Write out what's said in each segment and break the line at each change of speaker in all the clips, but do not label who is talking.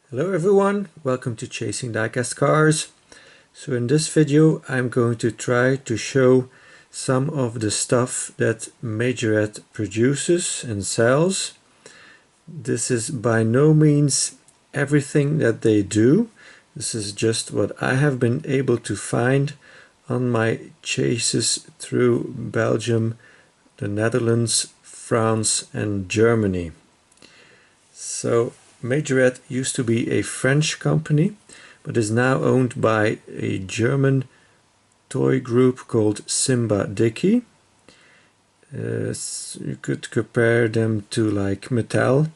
Hello everyone, welcome to Chasing Diecast Cars. So in this video I'm going to try to show some of the stuff that Majorette produces and sells. This is by no means everything that they do. This is just what I have been able to find on my chases through Belgium, the Netherlands, France and Germany. So Majorette used to be a French company, but is now owned by a German toy group called Simba Dickey. You could compare them to like Mattel.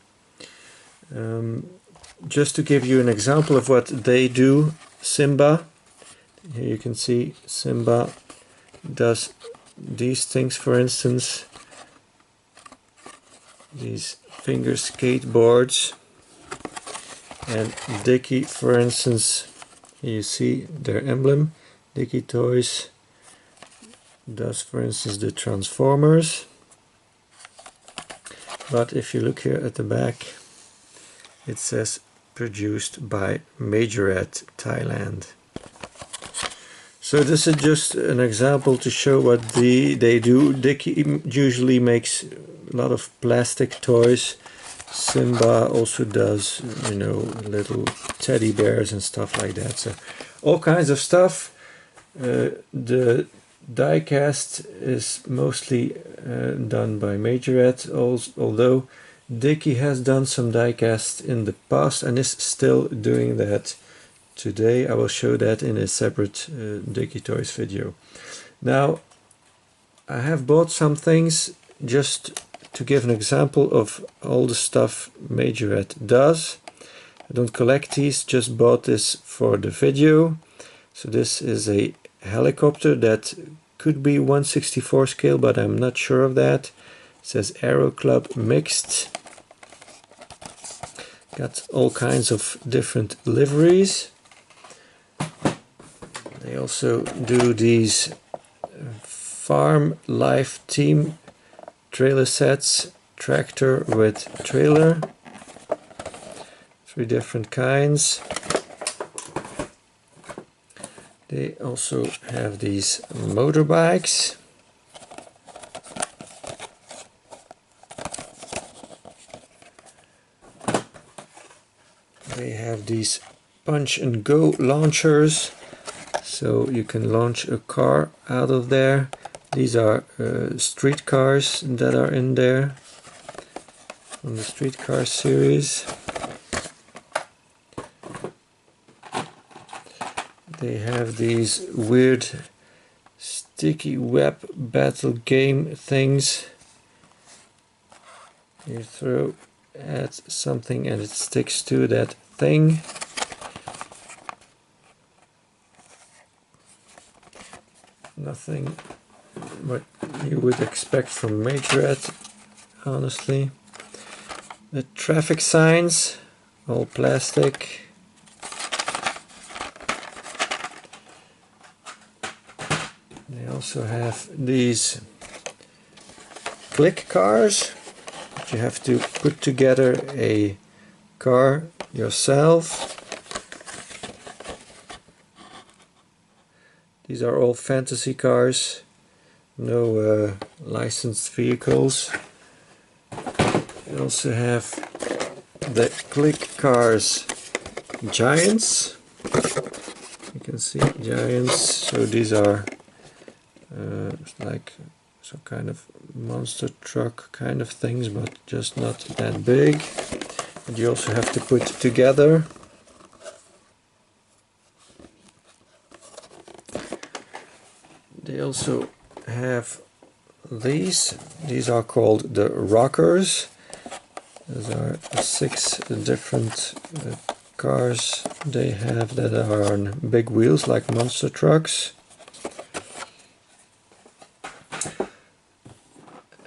Just to give you an example of what they do, Simba, here you can see Simba does these things, for instance, these finger skateboards. And Dickey, for instance, you see their emblem. Dickey Toys does, for instance, the Transformers. But if you look here at the back, it says produced by Majorette, Thailand. So this is just an example to show what they do. Dickey usually makes a lot of plastic toys. Simba also does, you know, little teddy bears and stuff like that. So all kinds of stuff. The diecast is mostly done by Majorette, although Dickey has done some diecast in the past and is still doing that today. I will show that in a separate Dickey Toys video. Now, I have bought some things just to give an example of all the stuff Majorette does. I don't collect these, just bought this for the video. So this is a helicopter that could be 1/64 scale, but I'm not sure of that. It says Aero Club Mixed. Got all kinds of different liveries. They also do these farm life team trailer sets, tractor with trailer, 3 different kinds. They also have these motorbikes. They have these punch and go launchers, so you can launch a car out of there. These are street cars that are in there from the streetcar series. They have these weird sticky web battle game things. You throw at something and it sticks to that thing. Nothing what you would expect from Majorette, honestly. The traffic signs, all plastic. They also have these click cars. You have to put together a car yourself. These are all fantasy cars. No licensed vehicles. We also have the click cars giants. You can see giants. So these are like some kind of monster truck kind of things, but just not that big. And you also have to put together. They also have these are called the rockers. These are 6 different cars they have that are on big wheels like monster trucks.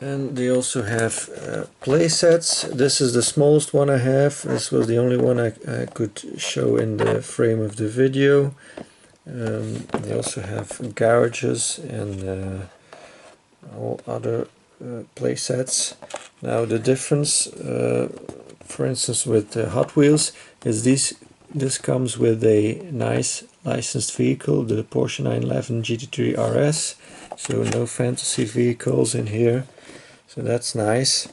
And they also have play sets. This is the smallest one I have. This was the only one I could show in the frame of the video. They also have garages and all other play sets. Now the difference, for instance, with Hot Wheels is this comes with a nice licensed vehicle, the Porsche 911 GT3 RS, so no fantasy vehicles in here, so that's nice.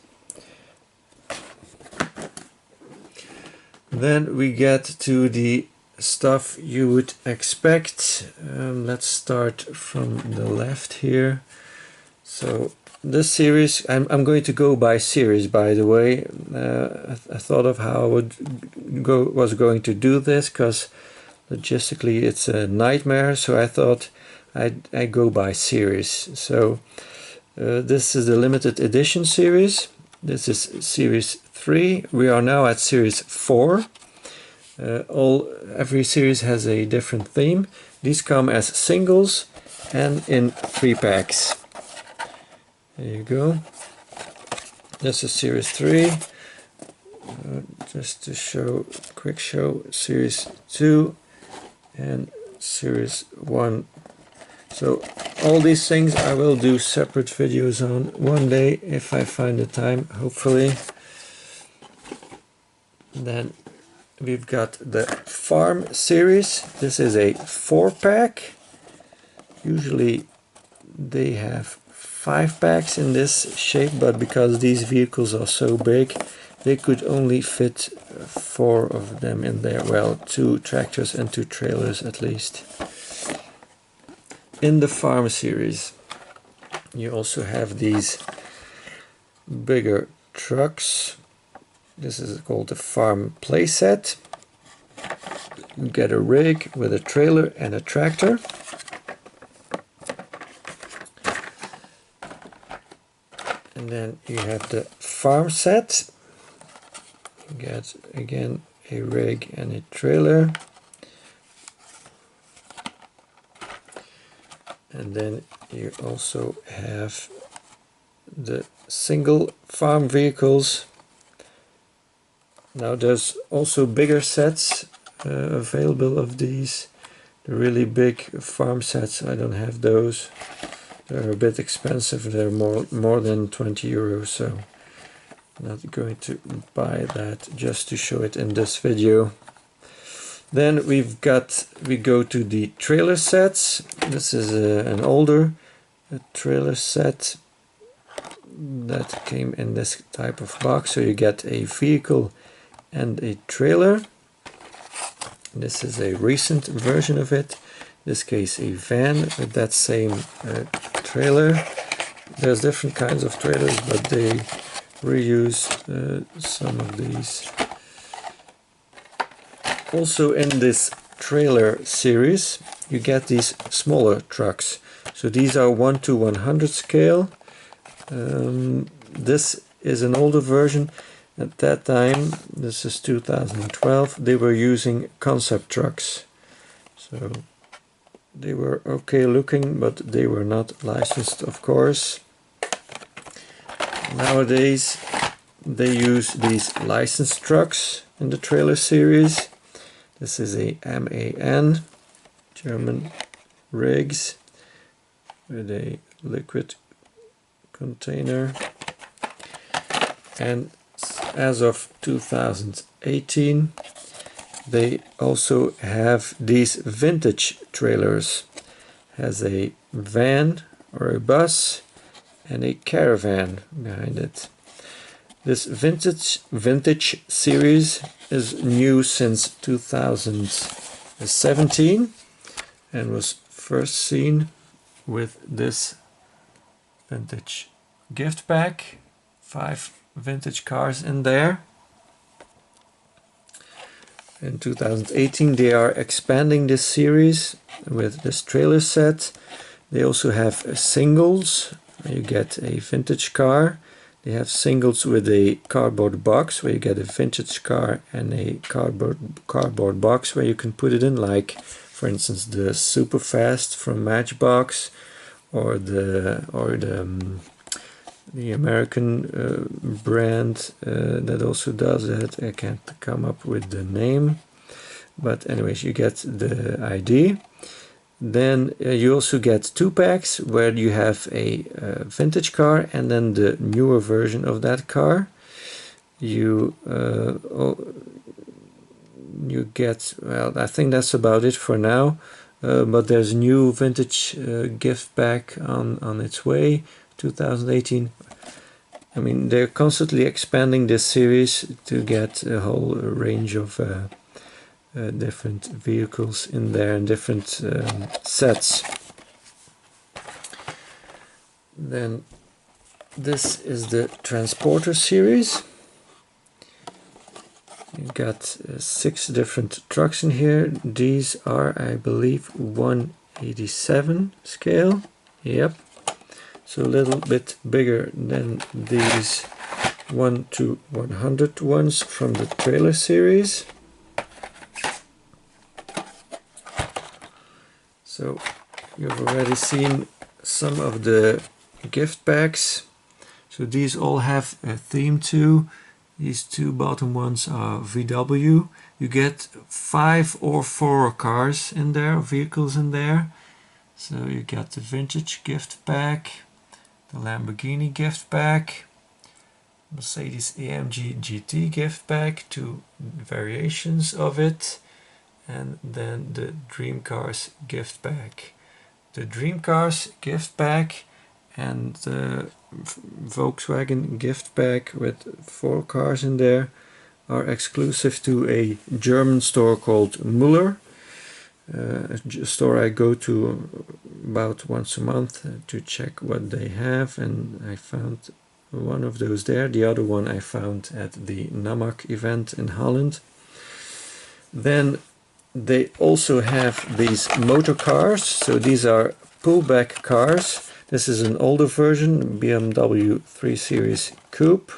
Then we get to the stuff you would expect. Let's start from the left here. So this series, I'm going to go by series, by the way. I thought of how I was going to do this, because logistically it's a nightmare, so I thought I go by series. So this is the limited edition series. This is series 3. We are now at series 4. Every series has a different theme. These come as singles and in 3 packs. There you go. This is series 3. Just to show, quick show, series 2 and series 1. So all these things I will do separate videos on one day if I find the time, hopefully. Then we've got the Farm series. This is a 4-pack. Usually they have 5 packs in this shape, but because these vehicles are so big, they could only fit 4 of them in there. Well, 2 tractors and 2 trailers at least. In the Farm series, you also have these bigger trucks. This is called the Farm playset. You get a rig with a trailer and a tractor. And then you have the Farm set. You get again a rig and a trailer. And then you also have the single farm vehicles. Now there's also bigger sets available of these. The really big farm sets, I don't have those. They're a bit expensive. They're more than 20 euros, so I'm not going to buy that just to show it in this video. Then we go to the trailer sets. This is an older trailer set that came in this type of box. So you get a vehicle and a trailer. This is a recent version of it. In this case, a van with that same trailer. There's different kinds of trailers, but they reuse some of these. Also in this trailer series you get these smaller trucks. So these are 1:100 scale. This is an older version. At that time, this is 2012, they were using concept trucks. So they were okay looking, but they were not licensed, of course. Nowadays they use these licensed trucks in the trailer series. This is a MAN, German rigs, with a liquid container. And as of 2018, they also have these vintage trailers. Has a van or a bus and a caravan behind it. This vintage series is new since 2017 and was first seen with this vintage gift pack. 5 vintage cars in there. In 2018 they are expanding this series with this trailer set. They also have singles. You get a vintage car. They have singles with a cardboard box where you get a vintage car and a cardboard box where you can put it in, like for instance the Superfast from Matchbox, or the American brand that also does that. I can't come up with the name, but anyways, you get the idea. Then you also get 2 packs where you have a vintage car and then the newer version of that car. You get, well, I think that's about it for now, but there's new vintage gift pack on its way, 2018. I mean, they're constantly expanding this series to get a whole range of different vehicles in there and different sets. Then this is the Transporter series. You've got 6 different trucks in here. These are, I believe, 187 scale. Yep. So a little bit bigger than these 1 to 100 ones from the trailer series. So you've already seen some of the gift packs. So these all have a theme too. These 2 bottom ones are VW. You get 5 or 4 cars in there, vehicles in there. So you get the vintage gift pack, the Lamborghini gift pack, Mercedes AMG GT gift pack, 2 variations of it, and then the Dream Cars gift pack. The Dream Cars gift pack and the Volkswagen gift pack with 4 cars in there are exclusive to a German store called Müller, a store I go to about once a month to check what they have, and I found one of those there. The other one I found at the NAMAC event in Holland. Then they also have these motor cars, so these are pullback cars. This is an older version, BMW 3 Series Coupe.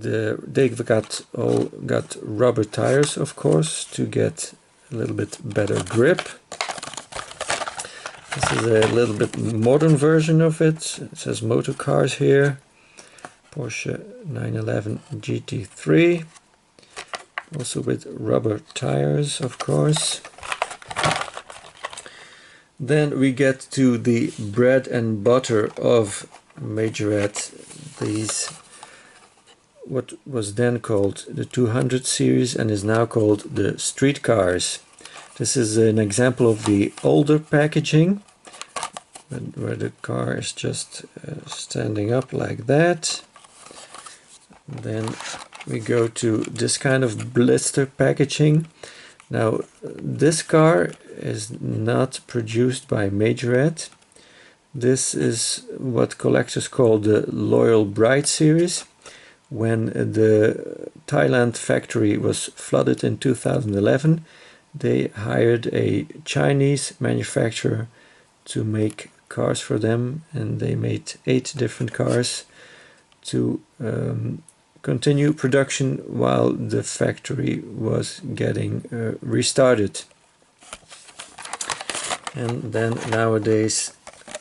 They've all got rubber tires, of course, to get a little bit better grip. This is a little bit modern version of it. It says motor cars here. Porsche 911 GT3. Also with rubber tires, of course. Then we get to the bread and butter of Majorette. These, what was then called the 200 series and is now called the street cars. This is an example of the older packaging, where the car is just standing up like that. Then we go to this kind of blister packaging. Now, this car is not produced by Majorette. This is what collectors call the Loyal Bride series. When the Thailand factory was flooded in 2011, they hired a Chinese manufacturer to make cars for them, and they made 8 different cars to continue production while the factory was getting restarted. And then nowadays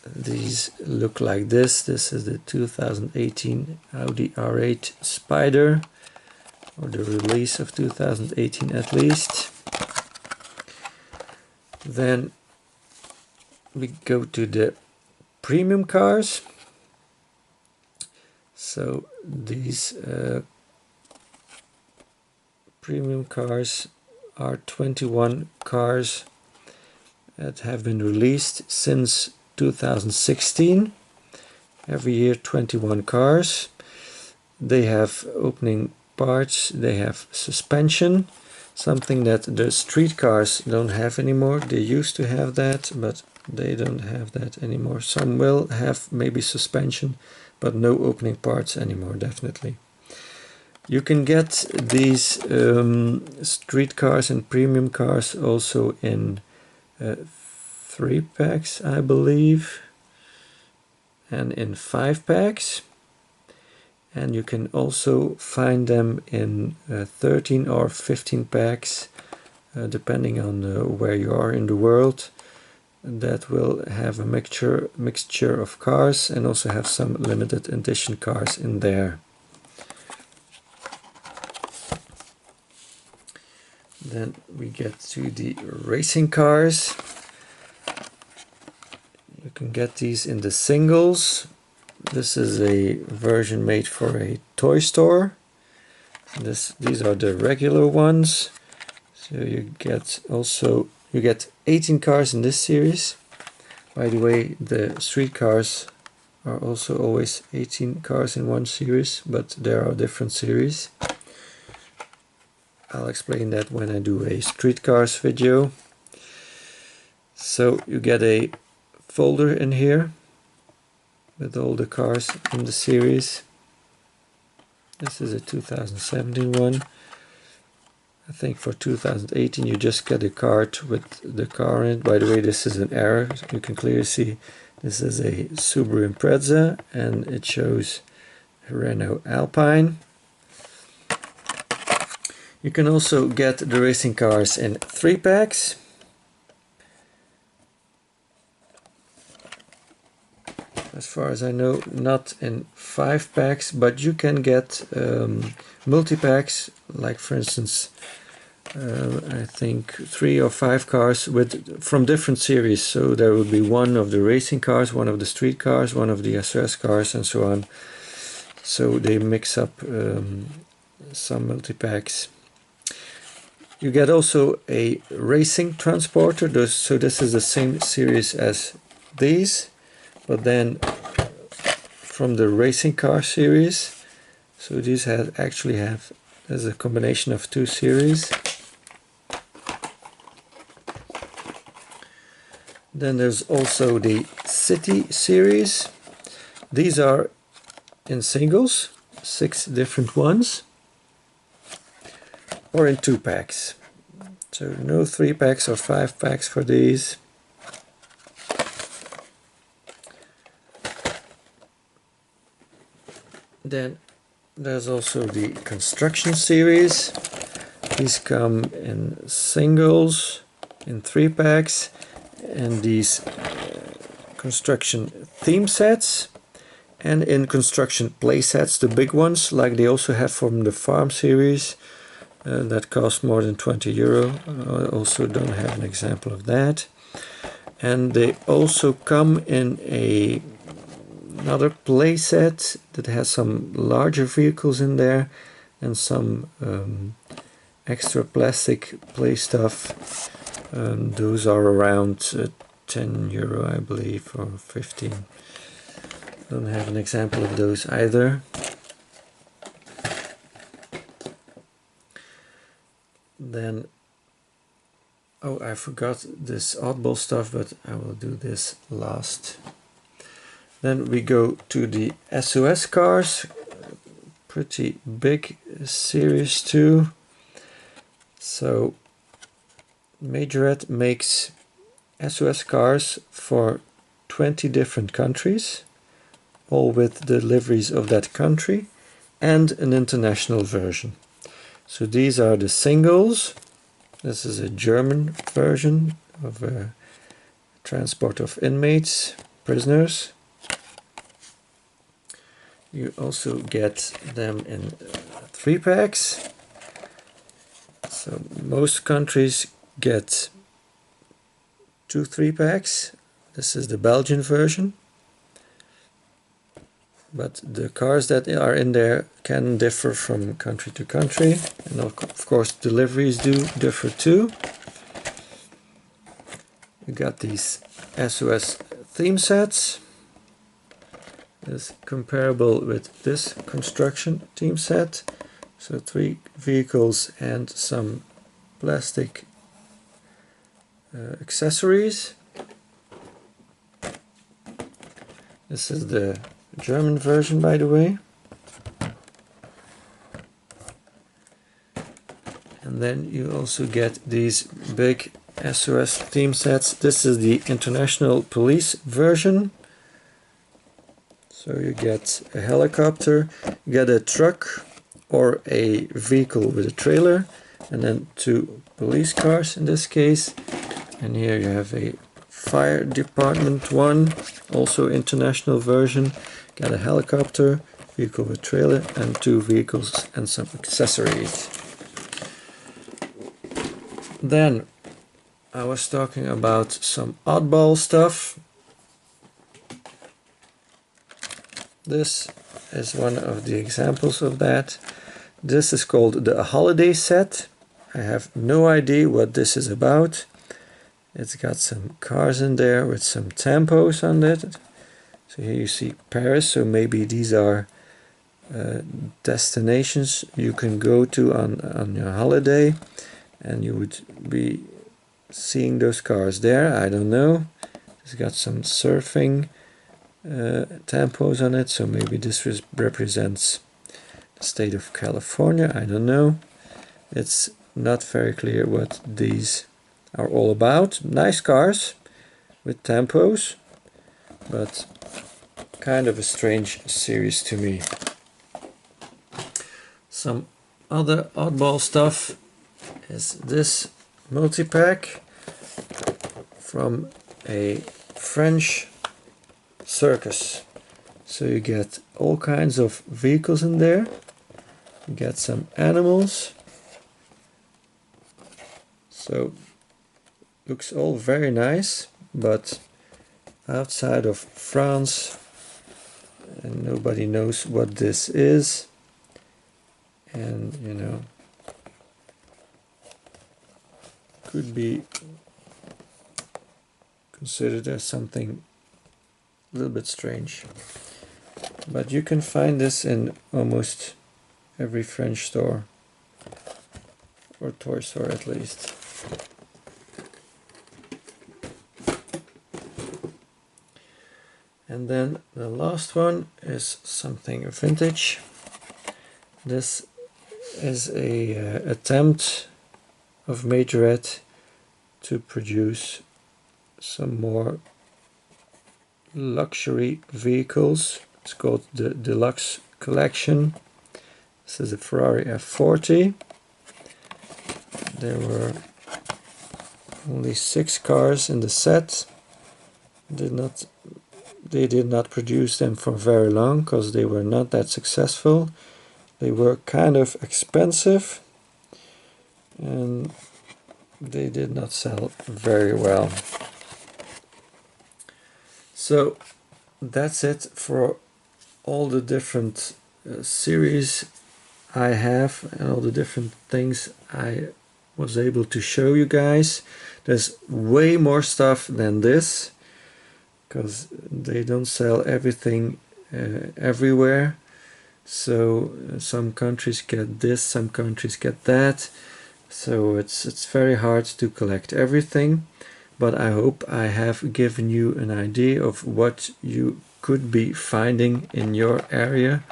these look like this. This is the 2018 Audi R8 Spider, or the release of 2018 at least. Then we go to the premium cars. So these premium cars are 21 cars that have been released since 2016. Every year 21 cars. They have opening parts, they have suspension, something that the street cars don't have anymore. They used to have that, but they don't have that anymore. Some will have maybe suspension, but no opening parts anymore, definitely. You can get these street cars and premium cars also in 3 packs, I believe, and in 5 packs. And you can also find them in 13 or 15 packs, depending on where you are in the world. That will have a mixture of cars and also have some limited edition cars in there. Then we get to the racing cars. You can get these in the singles. This is a version made for a toy store. These are the regular ones. So you get 18 cars in this series. By the way, the street cars are also always 18 cars in one series, but there are different series. I'll explain that when I do a street cars video. So you get a folder in here with all the cars in the series. This is a 2017 one. I think for 2018 you just get a card with the car in it. By the way, this is an error. You can clearly see this is a Subaru Impreza and it shows Renault Alpine. You can also get the racing cars in 3 packs. As far as I know, not in 5 packs, but you can get multi-packs, like for instance, I think 3 or 5 cars from different series. So there will be one of the racing cars, one of the street cars, one of the SOS cars, and so on. So they mix up some multi-packs. You get also a racing transporter. So this is the same series as these, but then from the racing car series. So these actually have as a combination of 2 series. Then there's also the City series. These are in singles, 6 different ones, or in 2 packs. So no 3 packs or 5 packs for these. Then there's also the construction series. These come in singles, in 3 packs, and these construction theme sets, and in construction play sets, the big ones, like they also have from the farm series, that cost more than 20 euro. I also don't have an example of that. And they also come in another play set that has some larger vehicles in there and some extra plastic play stuff. Those are around 10 euro, I believe, or 15. Don't have an example of those either. Then, oh, I forgot this Oddball stuff, but I will do this last. Then we go to the SOS cars, pretty big series too. So Majorette makes SOS cars for 20 different countries, all with deliveries of that country, and an international version. So these are the singles. This is a German version of transport of inmates, prisoners. You also get them in 3 packs. So most countries get 2 3-packs. This is the Belgian version. But the cars that are in there can differ from country to country. And of course deliveries do differ too. You got these SOS theme sets. It's comparable with this construction theme set. So 3 vehicles and some plastic accessories. This is the German version, by the way. And then you also get these big SOS theme sets. This is the International Police version. So you get a helicopter, you get a truck or a vehicle with a trailer, and then 2 police cars in this case. And here you have a fire department one, also international version. Got a helicopter, vehicle with trailer, and 2 vehicles and some accessories. Then I was talking about some oddball stuff. This is one of the examples of that. This is called the holiday set. I have no idea what this is about. It's got some cars in there with some tempos on it. So here you see Paris, so maybe these are destinations you can go to on your holiday, and you would be seeing those cars there. I don't know. It's got some surfing tempos on it, so maybe this represents the state of California. I don't know. It's not very clear what these are all about. Nice cars with tempos, but kind of a strange series to me. Some other oddball stuff is this multi-pack from a French circus. So you get all kinds of vehicles in there. You get some animals. So looks all very nice, but outside of France, and nobody knows what this is. And you know, could be considered as something a little bit strange. But you can find this in almost every French store, or toy store at least. And then the last one is something vintage. This is a attempt of Majorette to produce some more luxury vehicles. It's called the Deluxe collection. This is a Ferrari F40. There were only 6 cars in the set. They did not produce them for very long because they were not that successful. They were kind of expensive and they did not sell very well. So that's it for all the different series I have and all the different things I was able to show you guys. There's way more stuff than this because they don't sell everything everywhere. So some countries get this, some countries get that. So it's very hard to collect everything. But I hope I have given you an idea of what you could be finding in your area,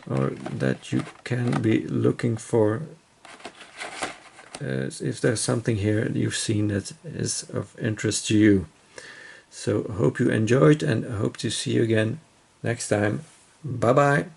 or that you can be looking for. If there's something here you've seen that is of interest to you. So hope you enjoyed, and hope to see you again next time. Bye bye.